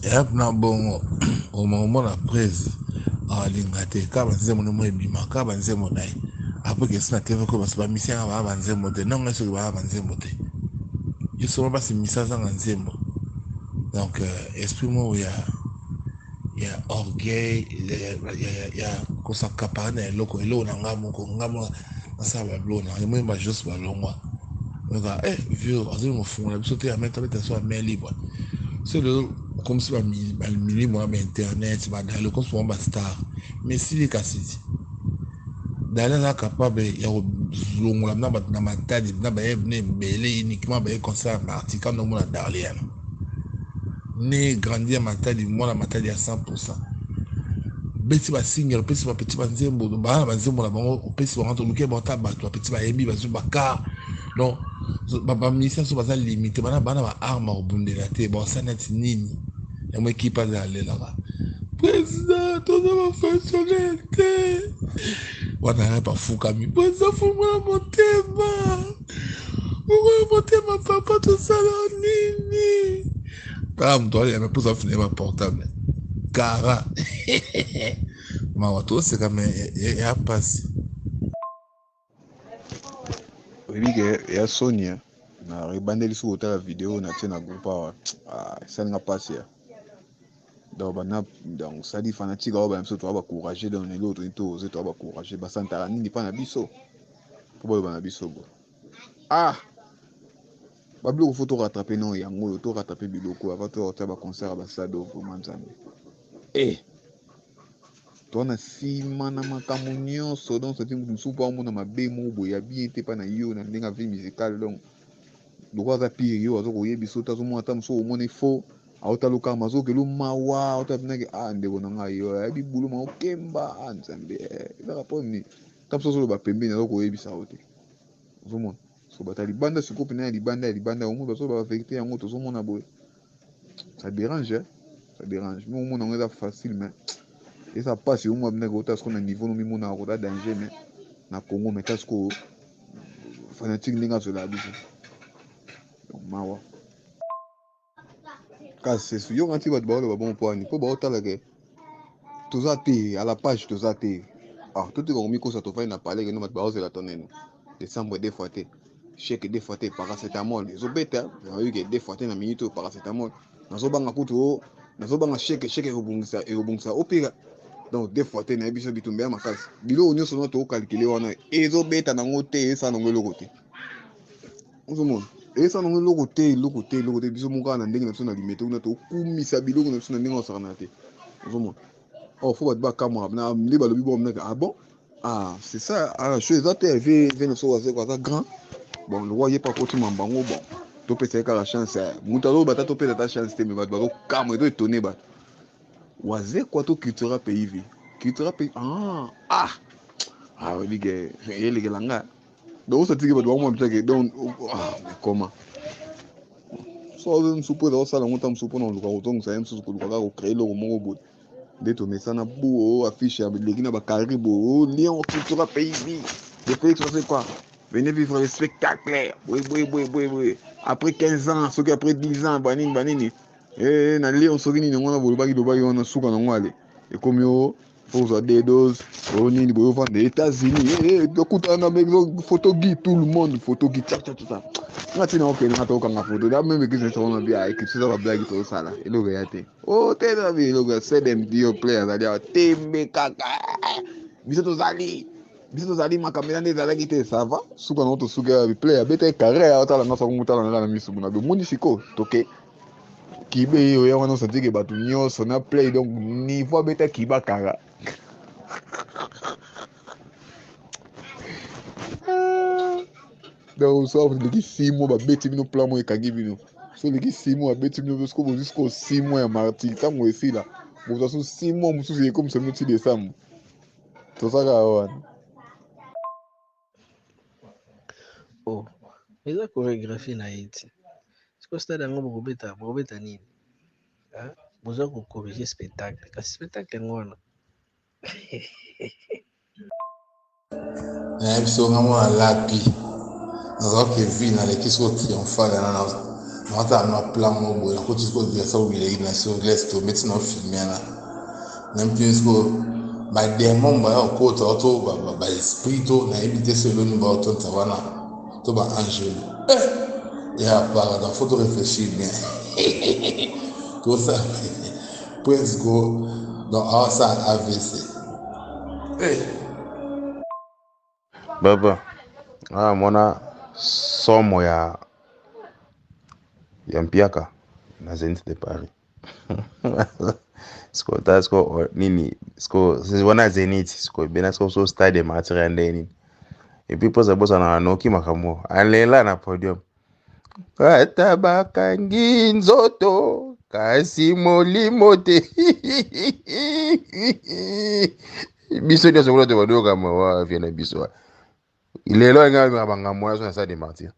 Yap na bongo au moment la prise alingate ka banzemo no ebima ka banzemo na après que ça teve ko basa misia ba banzemo te non so ba banzemo te justement basi misa za banzemo donc esprit mo ya orgueil ya ko sakapana na eloko na ngamo na sa ba blona mo ba juste ba longwa vieux azuli mofungola biso te ya mettre so ya main libre c'est le comme si bamili mwa bainternet badale comme souvent bastar mais sili kasi dale aza capable ya kozongola na bato na matadi na bayebne ebele uniquement baye concert baartika ndomona darle yana ne grandi ya matadi mwana matadi ya 100%. Beti basinga opesi bapeti banzembo bana banzembo na bango opesi bango toluki bata bato bapeti bayembi bazwi bakar donc bamisien so baza limité bana baarme akobundela te baosa neti nini yango ekipe aza alelaka président toza bafonctionnaire te wana ya bafukami président fungola motema papa tosala nini tala moto aliyame mposa afune baportable kara mawa toseka me ya pasi oyebi ya sonia na ebandeli soki otala video na tie na groupe awa esalinga mpasi ya donc sadi fanatique awa bana biso toa bacourage donc lelo toni toze toa bacourage basantaka nini mpa na biso mpo bayoba na biso bo babiloko fo torattrape no yango oyo torattrape biloko ava totia baconcert ya basado vraimen nzambe toa na nsima na makambo nyonso donc sati mutu mosusu mpo amona mabe moko boye ya bien te mpa na yo na ndenge vie musicale donc loko aza pire yo aza koyebi so te azomona ata mosusu omoni fo aotala kaka mazokelo mawa aotala pinaki ndeko na ngai yo ayebi bulu ma okemba nzambe ezaka mponi ta mosusu azoloba pembeni aza koyebisa yo te ozomona so bata libanda sikoyo pena ya libanda omoi bazoloba baverité yango tozomona boye ça dérange mais omona yango eza facile mais eza mpasi omoi pinaki ota siko na niveau nomimonaka kota danger mais na Congo mais ta sikoyo fanatique ndenge azolaka biso mawa kasi yo nganti bato baoloba bon mpwani mpo baotalake toza te à la page toza te totika komikosa tofandi na palais keno bato baozela tonene décembre deux fois te chèque deux fois te paracétamol ezobeta oyike deux fois te na minute oyo paracétamol nazobanga kutu nazobanga chèque ekobongisa opika donc deux fois te na yebiso bitumba ya makasi biloko nyonso no tokalkile wana ezobeta nango te esala nango eloko te ozomona esa nango eloko te biso moko na ndenge na biso na limete kuna tokumisa biloko na biso na ndenge osakana te ozomona fo bato bakamwaka na nde balobi bomnaka bon c'est ça chose eza te ve noso aza grand bon lokwa ye pa kotima mbango bon topesa ye kaka chance moto azoba ta topesa ta chance te me bato bazokamwa eto etone bato waze kwa to cultura pays vi cultura pays oyebike yelekela nga donc osatiki bato bakomona bitake donc comment so mosusu po eza kosala yango ta mosusu mpona koluka kotongisa ye mosusu koluka kaka kocrée eloko moko boye nde tomesana bu affiche ya leki na bakaribo lion cultura pays vi de Félix Ossé quoi venez vivre le spectacle boye après 15 ans soki après 10 ans banini na lion soki nini yango na bolobaki wana suka nango ale ekomi o ozwa dedos nini boye ovanda États-Unis dokutana na photo gi tout le monde photo gi tcha nga ntina okende nga tokanga photo da meme kisesakona bia ekipsisa bablaki tozosala eloko ya te tena bi eloko ya sedemdio play azali awa tembe kaka biso tozali makambo eza nde ezalaki te sava suka nango tosuka ya biplay abeta carré otala nga soko motala nala na misu muna bomoni siko toke kibe oya wana osantike bato nyonso na play donc niveau abeta kiba kaka donc so leki 6 mois babeti bino plan mo ekangi bino so leki 6 mois babeti bino siko bozwi siko 6 mois ya marti ntango esila bozwa so 6 mois mosusu ekomisa bino ti décembre tozaka wana eza chorégraphie na ye ti siko stade yango bokobeta nini bozwa kokorige spectacle kasi spectacle yango wana nayebi so nga mwana lapi nazalaki vi naleki soko triomphale Mata na plan mo boy na kuti ko dia so wile ina so let's to meet no film na. Na mpins ko by demon ba ko to ba espírito na ebite se lo ni ba to tawana to ba angel. Ya para da faut réfléchir bien. Tout ça. Prince go dans ça AVC. Baba, mwana somo ya Mpiaka na Zenith de Paris. Sko nini sko wana Zenith sko bena sko so stade material ndeni. Et puis posa bosa na noki makamo. Alela na podium. Katabaka nginzoto kasi molimo te. Biso nyo sokola te wado kama wa viena biso. Ilelo nga banga moya so na stade martyr.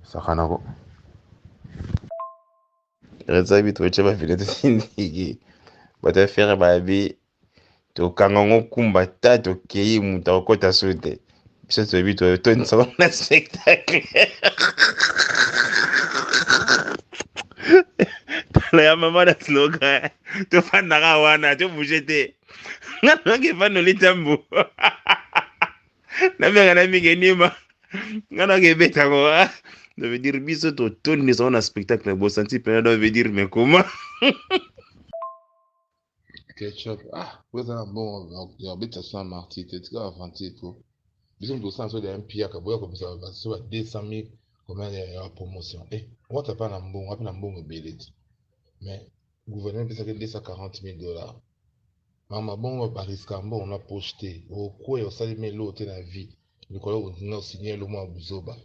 Sakana ko. Retsa bi to cheba vile te sindiki. Bata faire baby to kangongo kumba tato kei muta okota sote. Biso to bi to nsa na spectacle. Tala ya mama na slogan. To fanda ka wana to bujete. Ngana ke fano litambu. Na mega na mige nima. Ngana ke beta ko. Ça veut dire biso to tonni ça on a spectacle na bosanti pena veut dire mais comment? Ketchup vous avez un bon habite à Saint-Martin tu vas avancer pour bisous de ça sur des MPA ka boya comme ça va sur 200,000 comme la promotion on va pas na bon belé mais gouvernement peut ça que $240,000 mama bon ba risque on a projeté au quoi au salut mais l'autre na vie le collo on signé le mois buzoba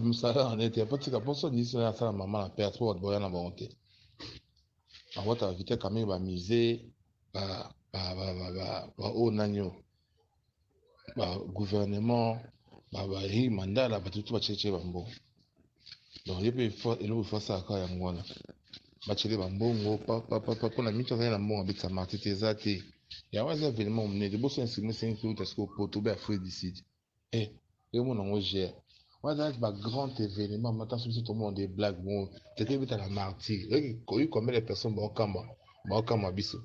msala on était pas tika pour ça ni ça maman la père trop boya na volonté en votre invité quand même ba miser ba au nanyo ba gouvernement ba hi mandat la tout ba cheche bambo donc il faut ça ka ya ngwana ba chele bambongo pa na mito na mbongo bita martite zate ya waza événement mné de bosso inscrire 5 jours parce que pour tout ba free d'ici et mon ngo gère waza ba grand événement maintenant sur tout le monde des blagues bon c'était bita la martyr combien de personnes ba kama biso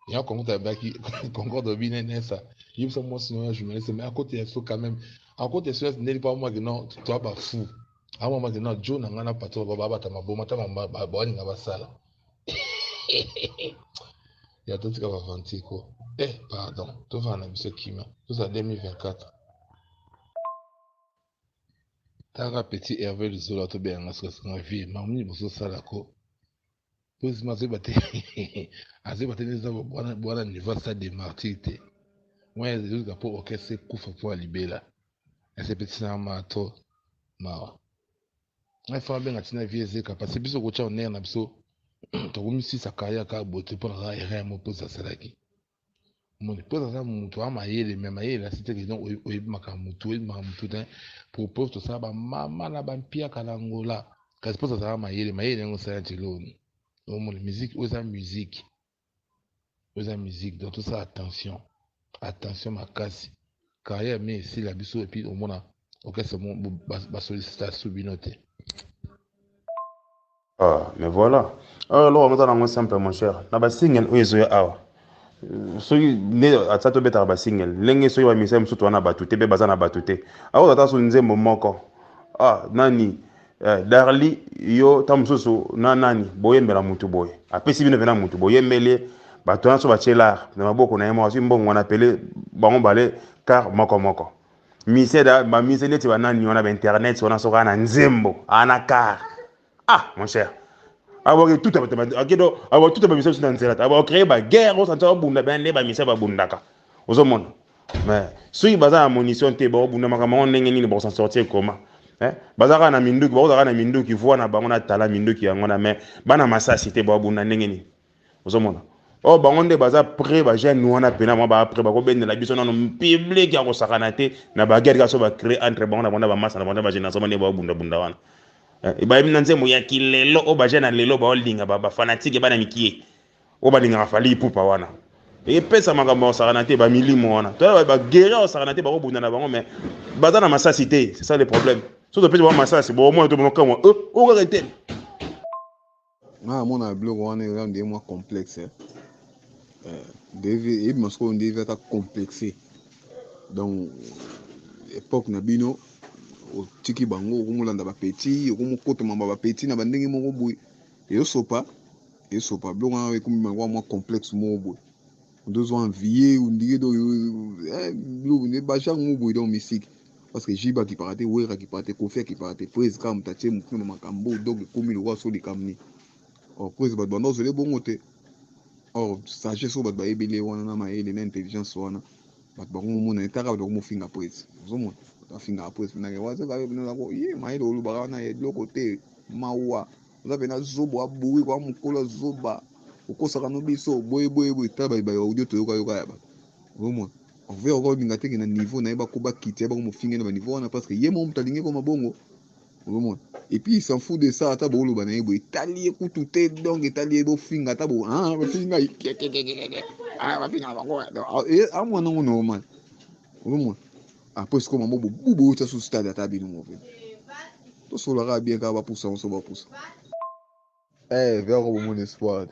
ya kongo ta baki concorde bien nessa il faut moi sinon journaliste mais à côté il faut quand même à côté ça n'est pas moi que non toi ba fou à moi maintenant Joe na ngana pato baba ta maboma ta ba bani nga basala ya tout ka va ko pardon to va na biso kima tout ça 2024 Tara petit Hervé Lizola to be nga ska vie mamni boso sala ko pose ma zebate azebate neza bwana niveau ça de martyr moi je dis pour que c'est kufa pour libérer c'est petit na mato mawa il faut bien atina vieze ka parce que biso ko cha oner na biso to komisi sakaya ka bote pour la rien mo posa salaki mon posa ça mutu ama yele même yele c'était que donc o maka mutu den propose to ça ba mama na ba mpia kala ngola ka posa ça ama yele ngo ça ntiloni o mon musique aux musique donc tout ça attention makasi carrière mais ici la biso et puis au mona OK c'est bon ba sollicitation binote. Mais voilà. Alors, on va simple, mon cher. Na ba single oyezo ya awa. So ne atsato beta ba single. Lenge so ya misem so to na batute be bazana batute. Awa tata so nzembo moko. Nani Darli yo tamsusu na nani boyembela mutu boy. Apesi bino vena mutu boyembele bato na so ba chela na maboko na yemo asimbo ngwana pele bango bale car moko. Miseda ba misele ti banani on a internet on a so kana nzembo ana car. Mon cher. Avoir tout mission dans cette avoir créé ba guerre au centre bunda ben les ba mission ba bundaka au monde mais si baza munition te ba bunda makama ndenge nini ba s'en sortir comment bazaka na minduki bazaka na minduki voix na bango na tala minduki yango na mais bana masasi te ba bunda ndenge nini au monde bango nde baza prêt ba jeune nous on a pena moi ba après ba ko ben la biso na public ya ko sakana te na ba guerre ka so ba créer entre bango na banda ba massa na banda ba jeune na so ba bunda wana ba mina nzemo ya kilelo o ba jana lelo ba olinga ba fanatique ba na mikie o ba linga fali pupa wana pesa makambo sakana te ba milimo wana to ba guerre o sakana te ba ko bunda na bango mais baza na masasi te c'est ça le problème soki topesi bango masasi bomona to bonokamwa okaka te nga mona biloko wana eza nde mwa complexe eyebima sikoyo nde eza ta complexe donc époque na bino otiki bango okomolanda bapeti okomokotama bapeti na bandenge moko boye eyosopa biloko wana ekomima kwa mwa complexe moko boye ndozwa envie ondike do biloko nde bachange moko boye donc mystique parce que jiba akipaka te wera akipaka te kofi akipaka te prise kaka moto atie mokino na makambo donc ekomi lokwa so likamni or prise bato banda ozele bongo te or sagesse oyo bato bayebele wana na mayele na intelligence wana bato bakomomona etaka bato bakomofinga prise ozomona afingaka prise nake wazekabinako ye mayele olobaka wana eloko te mawa oza pena zobo abui kwa mokolo azoba okosaka no biso boyeboyeboye tala baaudio toyokayoka ya bato ozomona envers okolinga teke na niveau na ye bakoba kiti ya bakomofinga na baniveau wana parce que ye mo moto alingi koma bongo ozomona et puis il s'en fout de ça ata booloba na ye boye etali ye kutu te donc etali ye bofinga ata bafinga bafinga bango amwana ngo normal ozomona après sikoyo mambo bobubu ota su stade ata bino mo pe tosolaka bien kaka bapusa moso bapusa vers bomona espoir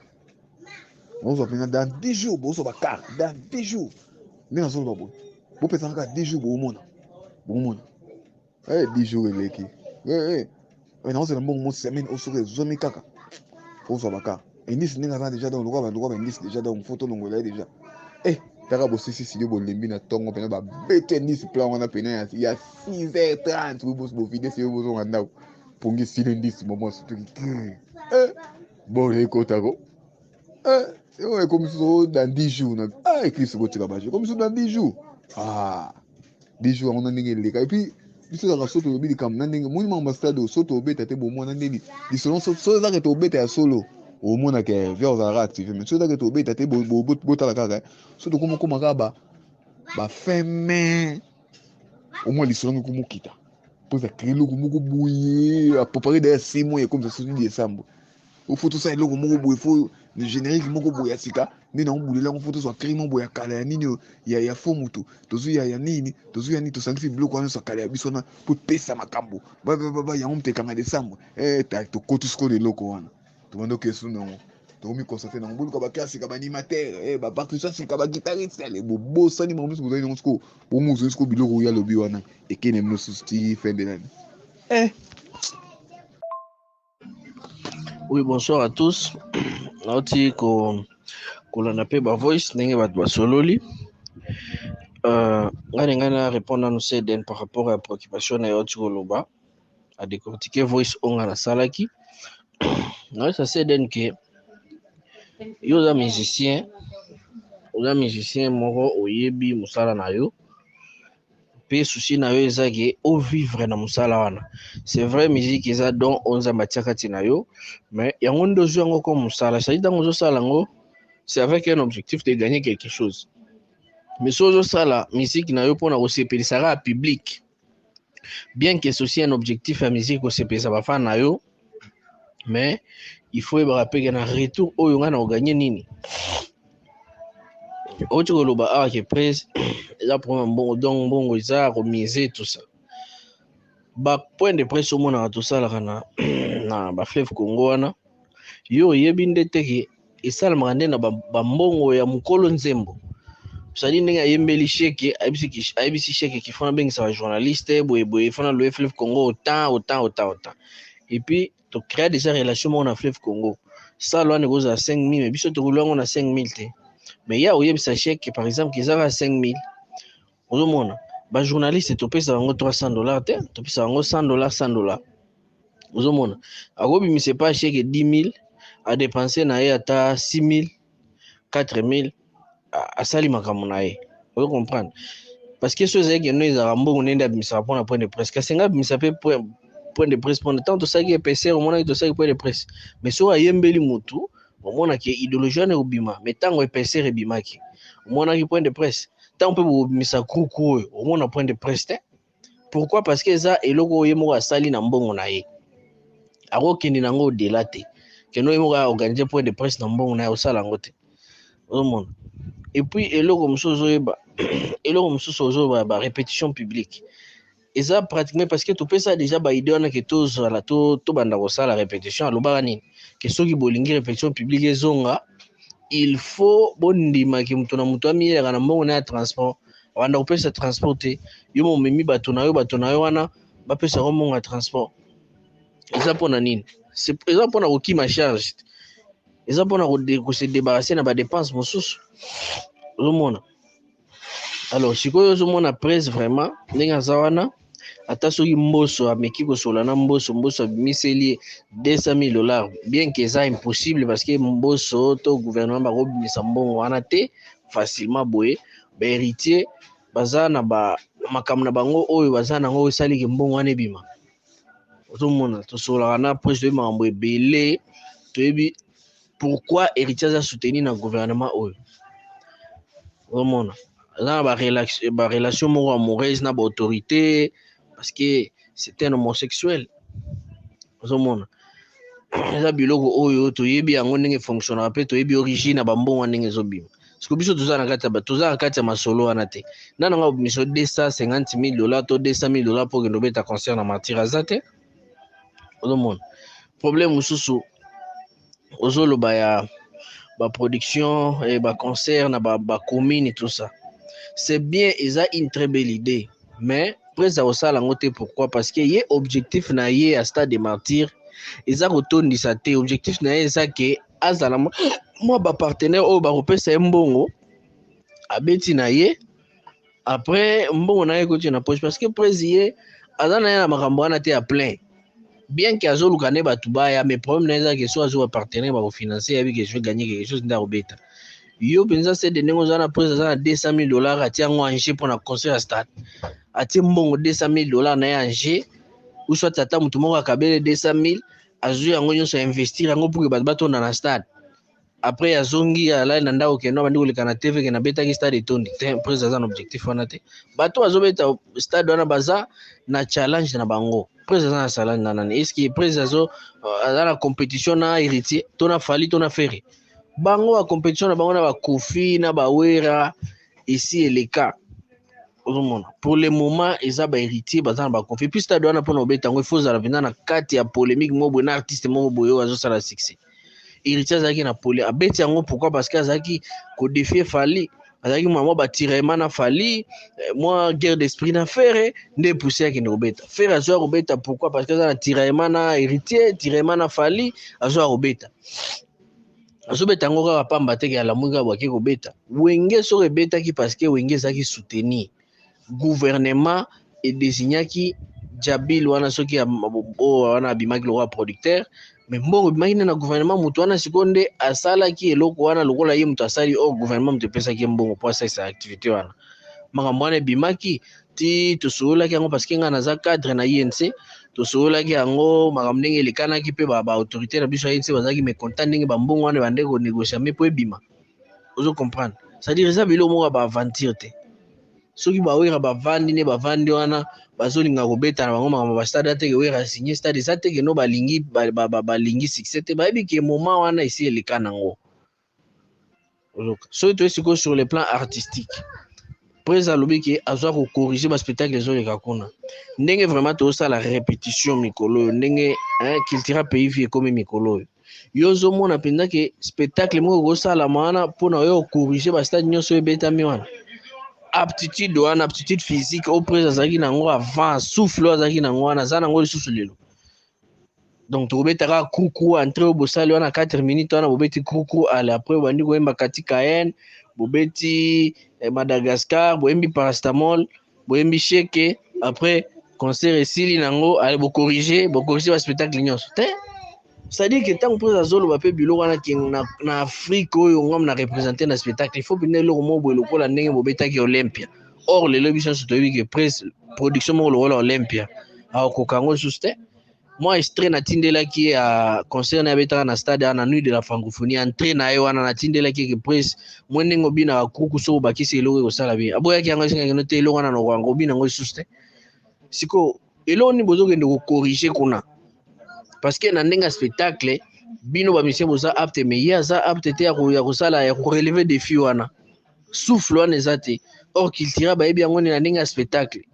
bozwa mpena dans 10 jours bozwa bakar dans 10 jours ndenge azoloba boye bopesana kaka 10 jours boomona 10 jours eleki naozela mbongo mo semaine osoki ezomi kaka ozwa bakar indisi ndenge aza déjà donc lokwa baindisi déjà donc fo tolongola ye déjà taka bosisi studio bolembi na ntongo mpena babete ndisi plan wana pena ya 6h30 bofide sio bozonga ndako pongi sile ndisi momo sotoki bon ekotako ekomi so dans 10 jours na éclipse kotika baje ekomi so dans 10 jours 10 jours yango na ndenge eleka et puis biso ezaka so tolobi likambo na ndenge moni mamba stade so tobeta te bomona ndeni lisolo so ezaka tobeta ya solo omonaka vers ozalaka active mais so ezaka tobeta te botala kaka so tokomokoma kaka bafin omoi lisolo ngo komokita mpo eza créer eloko moko boye apropare daya 6 mois ekomisa soki décembre ofo tosala eloko moko boye fo générique moko boye ya sika nde nango bulela yango fo tozwa cri moko boye ya kala ya nini ya fo motu tozwi ya nini tozwi ya nini tosangisi biloko wana nyonso ya kala ya biso wana mpo epesa makambo yango moto ekanga décembre tokoti sikoyo eloko wana tobanda okesu nango tokomi constate nango boluka bake asika baanimatere bapartiso asika baguitariste ale bobosani bango miso bozali nango sikoyo bomozoli sikoyo biloko oyo alobi wana ekene mosusu ti fin de l'année. Oui, bonsoir à tous. Nauti kolanda pe ba voice ndenge bato basololi. Ngana répondre à nous Seden par rapport à la préoccupation na yoti koloba à décortiquer voice onga na salaki. Non, ça Seden que yo za musicien moko oyebi musala na yo. Pe souci na yo ezaki au vivre na musala wana. C'est vrai musique eza don onza matiaka tina yo, mais yango ndozo yango comme musala, ça dit dans ozo sala ngo, c'est avec un objectif de gagner quelque chose. Mais so ozo sala musique na yo pona osepelisa ka public. Bien que ceci un objectif à musique osepelisa ba fan na yo, mais il faut y rappeler qu'un retour oyo nga na gagner nini. Ocho koloba que presse eza pour bon donc bongo eza remiser tout ça. Ba point de presse au mona tout ça na ba fleuve Congo wana yo yebi ndete ke esala mangande na ba mbongo ya mukolo nzembo. C'est-à-dire ndenge yembeli cheke abisi cheke qui font bengisa ba journaliste boye fona le fleuve Congo autant. Et puis to créer déjà relation na fleuve Congo. Ça loin négoce à 5000 mais biso to kolongo na 5000 te. Mais il y a où ça chèque par exemple qu'ils avaient 5000 au monde ba journaliste to pesa bango $300 te to pesa bango $100 au monde agobi mi c'est pas chèque 10000 à dépenser na ye ata 6000 4000 à sali makambo na ye vous comprendre parce que ceux qui nous a mbongo nenda bimisa pour point de presse ka senga bimisa pe point de presse pour tant to ça qui est PC au monde to ça qui point de presse mais so ayembeli mutu au monde qui idéologie na ubima mais tango PC rebimaki au monde qui point de presse tant peut bimisa kuku au monde point de presse pourquoi parce que ça eloko yemo asali na mbongo na ye ako kindi nango delate que no yemo organiser point de presse na mbongo na ye osala ngote au monde et puis eloko msozo yeba eloko msozo ba répétition publique Et ça pratiquement parce que tu peux ça déjà ba idée on a que tous la tout banda ça la répétition alobaka nini que ceux qui bolingi répétition publique ezonga il faut bondima ki mutu na mutu amiyela na mbongo na transport wanda kopesa transporter yo momemi bato na yo wana bapesa ko mbongo ya transport eza pona nini eza pona kokima charge eza pona ko se débarrasser na ba dépenses mosusu ozomona. Alors sikoyo ozomona presse vraiment ndenge aza wana ata soki mboso ameki kosola na mboso abimiseli $200,000 bien que ça impossible parce que mboso to gouvernement bakobimisa mbongo wana te facilement boye héritier baza na makambo na bango oyo baza nango esaliki mbongo wana ebima ozomona tosolaka na presse toyebi makambo ebele toyebi pourquoi héritier aza soutenu na gouvernement oyo ozomona aza na barelation moko amoureuse na baautorité parce que c'était un homosexuel ozomona eza biloko oyo toyebi yango ndenge fonctionnera mpe toyebi origine na bambongo ndenge ezobima siko biso toza na kati ya masolo wana te nananga obimiso $250,000 to $200,000 mpo kende obeta concert na martyr aza te ozomona problème mosusu ozoloba ya baproduction baconcert na bacommune tout ça c'est bien eza une très belle idée mais presa osala yango te pourquoi parce que ye objectif na ye à stade de martyr eza kotondisa te objectif na ye eza ke azala mwa bapartenaire oyo bakopesa ye mbongo abeti na ye après mbongo na ye ekoti na poche parce que presi ye aza na ye na makambo wana te ya plein bien que azoluka ne bato baya mais problème na ye eza ke so azo bapartenaire bakofinancer yabi ke je vais gagner quelque chose nde akobeta yo mpenza se de ndenge oza na prese aza na $200,000 atia yango ange mpo na concert ya stade atie mbongo $200,000 na ye ange ou soit ata motu moko akabele 200,000 azwi yango nyonso investir yango pour que bato batonda na stade après azongi alali na ndako kendo abandi koleka na tv ke nabetaki stade etondi te prese aza na objectif wana te bato bazobeta stade wana baza na challenge na bango prese aza na challenge na nani eske prese aza na compétition na héritier to na fali to na fere bango ba compétition na bango na ba Kofi na ba Wera ici et les cas ozomona pour le moment eza ba héritier baza na ba Kofi puis stade wana pona obeta ngo il faut za vina na kati ya polémique mo na artiste mo boyo azo sala succès héritier azaki na pole abeti yango pourquoi parce que azaki ko défier Fali azaki mama ba tiraillement na Fali moi guerre d'esprit na Fere nde pousser yaki na obeta Fere azo obeta pourquoi parce que aza na tiraillement na héritier tiraillement na Fali azo obeta azobeta yango kaka pamba teke ya lamuki abwaki kobeta wenge soki ebetaki parce que wenge ezalaki soutenir gouvernement edesignaki Jabil wana soki wana abimaki lokola producteur mais mbongo ebimaki nde na gouvernement moto wana sikoyo nde asalaki eloko wana lokola ye moto asali gouvernement moto epesaki mbongo mpo asalisa activité wana makambo wana ebimaki ti tosololaki yango parce que ngai naza cadre na INC tosololaki yango makambo ndenge elekanaki mpe baautorité na biso ya INC bazalaki mécontent ndenge bambongo wana bande konégocia me mpo ebima ozo comprendre c'est-à-dire eza biloko moko ya baaventure te soki bawera bavandi wana bazolinga kobeta na bango makambo bastade ateke wera asigné stade eza teke no balingi succès te bayebi ke moment wana esi eleka nango soki toye sikoyo sur le plan artistique prese alobi ke azwa kocorrige baspectacle ezoleka kuna ndenge vraiment tozosala répétition mikolo oyo ndenge cultura pays vie ekomi mikolo oyo yo ozomona mpenza ke spectacle moko ekosalama wana mpona oyo kocorrige bastade nyonso oyo ebetami wana aptitude wana aptitude physique oyo prese azalaki nango avant souffle oyo azalaki nango wana aza nango lisusu lelo donc tokobetaka kruku entre oyo bosali wana 4 minutes wana bobeti kruku ale après obandi koyemba kati Cayenne bobeti Madagascar boyembi parastamol boyembi sheke après concert esili nango ale bocorrige baspectacle nyonso te c'est-à-dire que ntango mpoza azoloba mpe biloko wana na Afrique oyo ngam na représente na spectacle il faut mpena eloko moko boye lokola ndenge bobetaki Olympia or lelo biso nyonso toyebi ke presse production moko lokola Olympia akokoka yango lisusu te moi extrait natindelaki ya concert na abetaka na stade na nuit de la francophonie entrée na ye wana natindelaki ke presse mwe ndenge obina bakruku so obakisi eloko ekosala bien aboyaki yango esengakeno te eloko wana nokoyango obina yango lisusu te siko eloko nini bozokende kocorrige kuna parce que na ndenge ya spectacle bino bamisien boza apte mais ye aza apte te ya kosala ya korelever défi wana souffle wana eza te or cultura bayebi yango na ndenge ya spectacle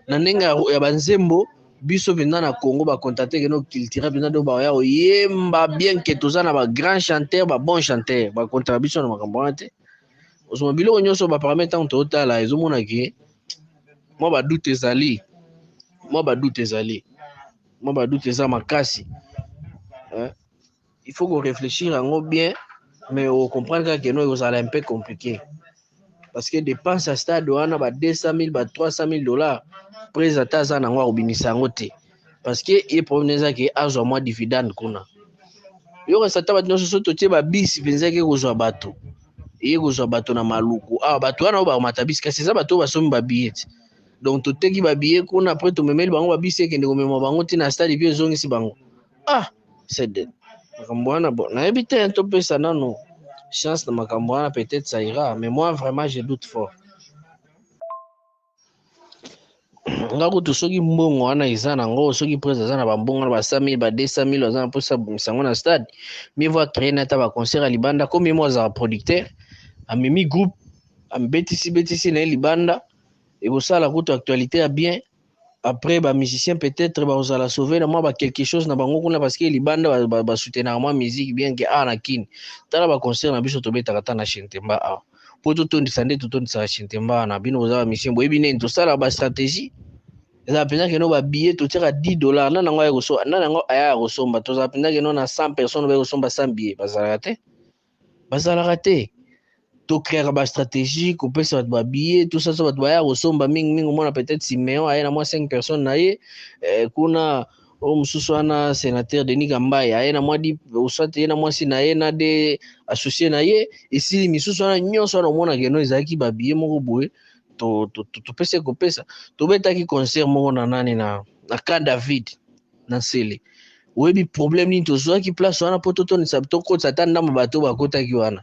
na nenga ya banzembo biso venda na Congo ba contacter que no culture venda do ba ya oyemba bien que toza na ba grand chanteur ba bon chanteur ba contribution na makambo ate osoma biloko nyonso ba paramètre on total ezomona ke moi ba doute ezali moi ba doute eza makasi il faut qu'on réfléchisse yango bien mais on comprendre que no ezala un peu compliqué parce que dépense à stade wana ba 200,000 ba 300,000 $, près ata za nango akobimisa yango te parce que ye problème eza ke azwa mwa dividende kuna yo sata bato nyonso so totie babisi mpenza ke kozwa bato ye kozwa bato na maluku awa bato wana oyo bakomata bisi kasi eza bato oyo basomi babiye te donc toteki babiye kuna apres tomemeli bango babisi ekende komema bango ti na stade pi ezongisi bango c'est dead makambo wana bon nayebi te topesa nano chance na makambo wana peut-être ça ira mais moi vraiment je doute fort nga kutu soki mbongo wana eza nango soki presse aza na bambongo na ba 100,000 ba 200,000 aza na mposa abongisa yango na stade mieux vaut créer na ata baconcert ya libanda comme mo azala producteur amemi groupe ambetisi na ye libanda ekosala kutu actualité ya bien après bamusicien peut-être bazala sauver na mwa ba quelque chose na bango kuna parce que libanda basoutenaka mwa musique bien ke na kini tala baconcert na biso tobetaka ta na Chintemba awa po totondisa nde totondisaka Chintemba na bino boza bamisien boyebi nini tosala bastratégie eza mpenza keno babillet totiaka $10 na nango aya kosomba tozala mpenza keno na 100 personnes bayekosomba 100 billets bazalaka te tokreaka bastratégie kopesa bato babillet tout ça so bato baya kosomba mingi omona peut-être Simeon aye na mwa 5 personnes na ye kuna oyo mosusu wana sénateur Denis Kambaye aye na mwa oswate ye na mwasi na ye na de associé na ye esili misusu wana nyonso wana omona keno ezalaki babillet moko boye topesa kopesa tobetaki concert moko na nani na Camp David na Sele oyebi problème nini tozwaki place wana po totonisa tokotisa ata ndambo bato bakotaki wana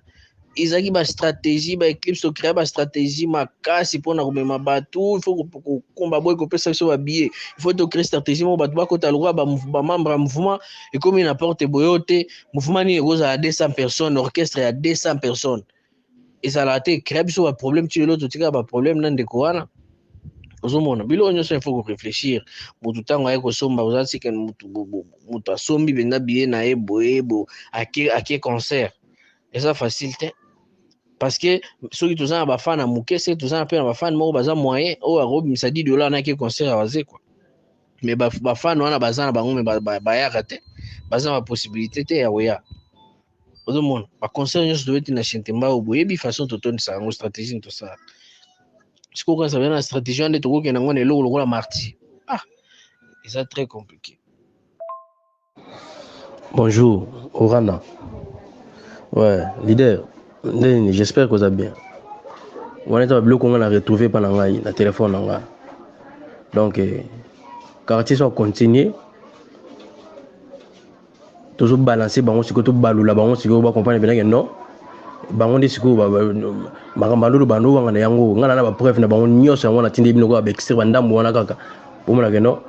ezalaki bastratégie baeclipse tokrea bastratégie makasi mpona komema bato il faut kokomba boye kopesa biso babillet il faut tokrea stratégie moko bato bakota lokola bamembre ya mouvement ekomi na porte boyo te mouvement nini ekozala 200 personnes orchestre ya 200 personnes ezalaka te créa biso baproblème ti lelo totikaka baproblème na ndeko wana ozomona biloko nyonso il faut koréfléchir motu ntango aye kosomba oza sika motu asombi mpenza billet na ye boye ake concert eza facile te parce que soki toza na bafan na moke se toza na mpe na bafan moko baza moyen oyo akobimisa $10 naki concert ya baze kwa mais bafan wana baza na bango me bayaka te baza na bapossibilité te ya koya ozomona baconcert nyonso tobeti na Chintemba oyo boyebi façon totondisa yango stratégie tosala sikoyo kanisa bia na stratégie wana nde tokokenda yango na eloko lokola marti eza très compliqué. Bonjour Orana. Ouais, leader, j'espère que vous allez bien. On est à on a retrouvé pendant le téléphone. Donc, quartier soit continué. Toujours balancer, si vous balou là, si vous comprenez bien que non. Bango de siko makambalulu bando wanga yango ngana na ba preuve na bango nyonso yango na tinde bino ko abexer bandambo wana kaka bomona ke no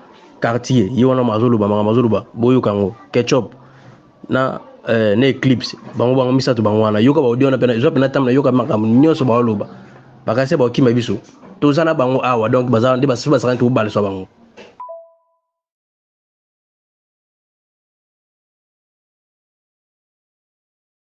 quartier yi wana mazulu ba boyo kango ketchup na na eclipse bango misato bango wana yoka ba audio na pena zo pena tamna yoka makambo nyonso ba loba bakase ba okima biso tozana bango awa donc bazala ndi basaba to balso bango